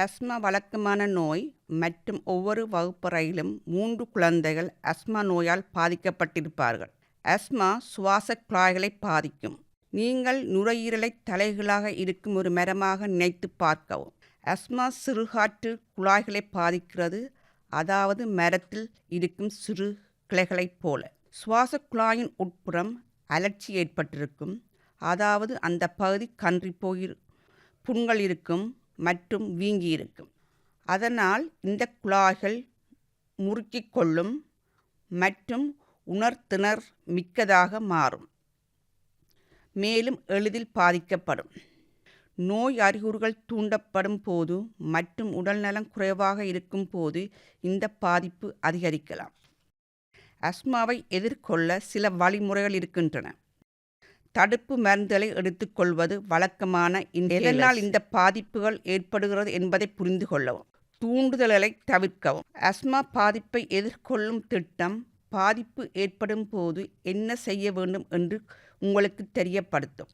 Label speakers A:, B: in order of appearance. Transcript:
A: Asthma வழக்கமான நோய் மற்றும் ஒவ்வொரு வகுப்பறையிலும் 3 குழந்தைகள் ஆஸ்மா நோயால் பாதிக்கப்பட்டிருப்பார்கள். ஆஸ்மா சுவாச குழாய்களை பாதிக்கும். நீங்கள் நுரையீரலை தலைகீழாக இருக்கும் ஒரு மரமாக நினைத்து பார்க்கவும். ஆஸ்மா சிறுகாற்று குழாய்களை பாதிக்கிறது, அதாவது மரத்தில் இருக்கும் சிறு கிளைகளைப் போல. சுவாச குழாயின் உட்புறம் அழற்சி ஏற்பட்டிருக்கும், அதாவது அந்த பகுதி கன்றி போய் புண்கள் இருக்கும் மற்றும் வீங்கியிருக்கும். அதனால் இந்த குழாய்கள் முறுக்கிக் கொள்ளும் மற்றும் உணர்திணர் மிக்கதாக மாறும், மேலும் எளிதில் பாதிக்கப்படும். நோய் அறிகுறிகள் தூண்டப்படும் போது மற்றும் உடல்நலம் குறைவாக இருக்கும் போது இந்த பாதிப்பு அதிகரிக்கலாம். ஆஸ்மாவை எதிர்கொள்ள சில வழிமுறைகள் இருக்கின்றன. தடுப்பு மருந்துகளை எடுத்துக்கொள்வது வழக்கமான. எதனால் இந்த பாதிப்புகள் ஏற்படுகிறது என்பதை புரிந்து கொள்ளவும். தூண்டுதல்களை தவிர்க்கவும். ஆஸ்மா பாதிப்பை எதிர்கொள்ளும் திட்டம் பாதிப்பு ஏற்படும் போது என்ன செய்ய வேண்டும் என்று உங்களுக்கு தெரியப்படுத்தும்.